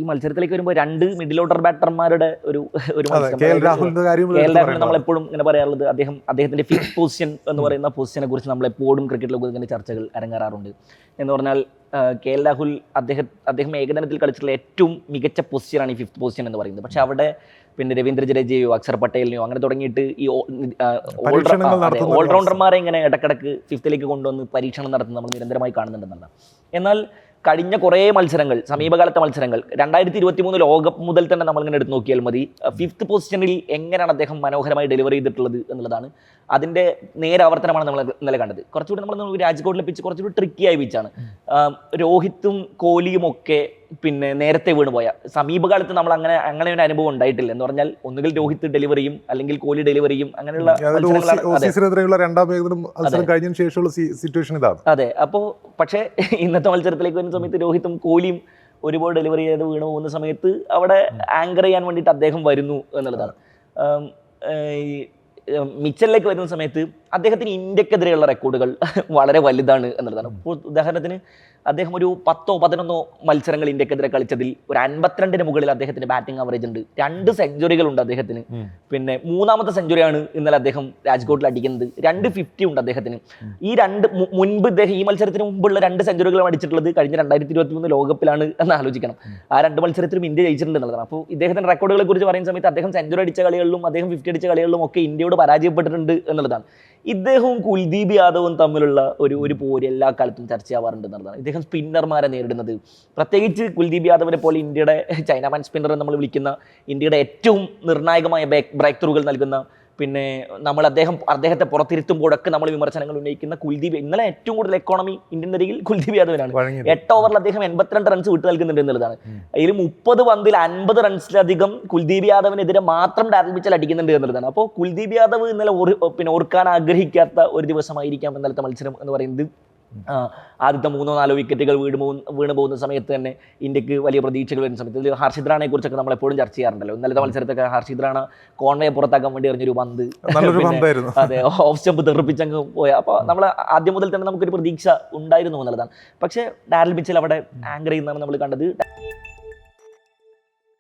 ഈ മത്സരത്തിലേക്ക് വരുമ്പോൾ 2 മിഡിൽ ഓർഡർ ബാറ്റർമാരുടെ ഒരു മത്സരം. കെ എൽ രാഹുൽ നമ്മളെപ്പോഴും ഇങ്ങനെ പറയാറുള്ളത് അദ്ദേഹത്തിന്റെ 5th പൊസിഷൻ എന്ന് പറയുന്ന പൊസിഷനെ കുറിച്ച് നമ്മളെപ്പോഴും ക്രിക്കറ്റിലൊക്കെ ഇങ്ങനെ ചർച്ചകൾ അരങ്ങേറാറുണ്ട്. എന്ന് പറഞ്ഞാൽ കെ എൽ രാഹുൽ അദ്ദേഹം ഏകദിനത്തിൽ കളിച്ചിട്ടുള്ള ഏറ്റവും മികച്ച പൊസിഷനാണ് ഈ 5th പൊസിഷൻ എന്ന് പറയുന്നത്. പക്ഷെ അവിടെ പിന്നെ രവീന്ദ്ര ജഡേജയോ അക്ഷർ പട്ടേലിനെയോ അങ്ങനെ തുടങ്ങിയിട്ട് ഈ ഓൾറൗണ്ടർമാരെ ഇങ്ങനെ ഇടക്കിടക്ക് 5th കൊണ്ടുവന്ന് പരീക്ഷണം നടത്തുന്നത് നമ്മൾ നിരന്തരമായി കാണുന്നുണ്ടെന്നല്ല. എന്നാൽ കഴിഞ്ഞ കുറേ മത്സരങ്ങൾ, സമീപകാലത്തെ മത്സരങ്ങൾ, 2023 ലോകകപ്പ് മുതൽ തന്നെ നമ്മളിങ്ങനെ എടുത്ത് നോക്കിയാൽ മതി, 5th പൊസിഷനിൽ എങ്ങനെയാണ് അദ്ദേഹം മനോഹരമായി ഡെലിവറി ചെയ്തിട്ടുള്ളത് എന്നുള്ളതാണ്. അതിൻ്റെ നേരാവർത്തനമാണ് നമ്മൾ ഇന്നലെ കണ്ടത്. കുറച്ചുകൂടി നമ്മൾ രാജ്കോട്ടിലെ പിച്ച് കുറച്ചുകൂടി ട്രിക്കിയായ പിച്ചാണ്. രോഹിത്തും കോഹ്ലിയും ഒക്കെ പിന്നെ നേരത്തെ വീണുപോയ സമീപകാലത്ത് നമ്മൾ അങ്ങനെ ഒരു അനുഭവം ഉണ്ടായിട്ടില്ല. എന്ന് പറഞ്ഞാൽ ഒന്നുകിൽ രോഹിത് ഡെലിവറിയും അല്ലെങ്കിൽ കോഹ്ലി ഡെലിവറിയും അങ്ങനെയുള്ള അതെ. അപ്പോൾ പക്ഷേ ഇന്നത്തെ മത്സരത്തിലേക്ക് വരുന്ന സമയത്ത് രോഹിത്തും കോഹ്ലിയും ഒരുപാട് ഡെലിവറി ചെയ്ത് വീണു പോകുന്ന സമയത്ത് അവിടെ ആങ്കർ ചെയ്യാൻ വേണ്ടിയിട്ട് അദ്ദേഹം വരുന്നു എന്നുള്ളതാണ്. മിച്ചലിലേക്ക് വരുന്ന സമയത്ത് അദ്ദേഹത്തിന് ഇന്ത്യക്കെതിരെയുള്ള റെക്കോർഡുകൾ വളരെ വലുതാണ് എന്നുള്ളതാണ്. ഇപ്പോൾ ഉദാഹരണത്തിന് അദ്ദേഹം ഒരു 10-11 മത്സരങ്ങൾ ഇന്ത്യക്കെതിരെ കളിച്ചതിൽ ഒരു 52-ന് മുകളിൽ അദ്ദേഹത്തിന് ബാറ്റിംഗ് ആവറേജ് ഉണ്ട്. 2 സെഞ്ചുറികളുണ്ട് അദ്ദേഹത്തിന്. പിന്നെ 3ാമത്തെ സെഞ്ചുറിയാണ് ഇന്നലെ അദ്ദേഹം രാജ്കോട്ടിൽ അടിക്കുന്നത്. 2 50 ഉണ്ട് അദ്ദേഹത്തിന്. ഈ മുൻപ് ഇദ്ദേഹം ഈ മത്സരത്തിന് മുമ്പുള്ള 2 സെഞ്ചുറികളും അടിച്ചിട്ടുള്ളത് കഴിഞ്ഞ 2023 ലോകകപ്പിലാണ് എന്ന് ആലോചിക്കണം. ആ 2 മത്സരത്തിലും ഇന്ത്യ ജയിച്ചിട്ടുണ്ട് എന്നുള്ളതാണ്. അപ്പോൾ ഇദ്ദേഹത്തിന്റെ റെക്കോർഡുകളെ കുറിച്ച് പറയുന്ന സമയത്ത് അദ്ദേഹം സെഞ്ചുറി അടിച്ച കളികളിലും അദ്ദേഹം 50 അടിച്ച കളികളിലും ഒക്കെ ഇന്ത്യയോട് പരാജയപ്പെട്ടിട്ടുണ്ട് എന്നുള്ളതാണ്. ഇദ്ദേഹവും കുൽദീപ് യാദവും തമ്മിലുള്ള ഒരു പോര് എല്ലാ കാലത്തും ചർച്ചയാവാറുണ്ട് എന്നുള്ളതാണ്. ഇദ്ദേഹം സ്പിന്നർമാരെ നേരിടുന്നത്, പ്രത്യേകിച്ച് കുൽദീപ് യാദവിനെ പോലെ ഇന്ത്യയുടെ ചൈനാമാൻ സ്പിന്നർ നമ്മൾ വിളിക്കുന്ന ഇന്ത്യയുടെ ഏറ്റവും നിർണായകമായ ബ്രേക്ക് ത്രൂകൾ നൽകുന്ന, പിന്നെ നമ്മൾ അദ്ദേഹത്തെ പുറത്തിരുത്തുമ്പോഴൊക്കെ നമ്മൾ വിമർശനങ്ങൾ ഉന്നയിക്കുന്ന കുൽദീപ്, ഇന്നലെ ഏറ്റവും കൂടുതൽ എക്കോണമി ഇന്ത്യൻ നിരയിൽ കുൽദീപ് യാദവിനാണ്. 8 ഓവറിൽ അദ്ദേഹം 82 റൺസ് വിട്ടു നൽകുന്നുണ്ട് എന്നുള്ളതാണ്. അതിൽ 30 പന്തിൽ 50 റൺസിലധികം കുൽദീപ് യാദവിനെതിരെ മാത്രം ഡാരൽ മിച്ചൽ അടിക്കുന്നുണ്ട് എന്നുള്ളതാണ്. അപ്പോൾ കുൽദീപ് യാദവ് ഇന്നലെ ഓർക്കാൻ ആഗ്രഹിക്കാത്ത ഒരു ദിവസമായിരിക്കാം ഇന്നലത്തെ മത്സരം എന്ന് പറയുന്നത്. ആദ്യത്തെ 3-4 വിക്കറ്റുകൾ വീണ് പോകുന്ന സമയത്ത് തന്നെ ഇന്ത്യക്ക് വലിയ പ്രതീക്ഷകൾ വരുന്ന സമയത്ത് ഹർഷിത് റാണയെ കുറിച്ചൊക്കെ നമ്മൾ എപ്പോഴും ചർച്ച ചെയ്യാറുണ്ടല്ലോ. ഇന്നലത്തെ മത്സരത്തൊക്കെ ഹർഷിത് റാണ കോൺവേ പുറത്താക്കാൻ വേണ്ടി എറിഞ്ഞൊരു പന്ത്, അതെ, ഓഫ് സ്റ്റംപ് തെറിപ്പിച്ചങ്ങ് പോയ. അപ്പോൾ നമ്മൾ ആദ്യം മുതൽ തന്നെ നമുക്കൊരു പ്രതീക്ഷ ഉണ്ടായിരുന്നു എന്നുള്ളതാണ്. പക്ഷേ ഡാരൽ മിച്ചൽ അവിടെ ആങ്കർ ചെയ്യുന്നതാണ് നമ്മൾ കണ്ടത്.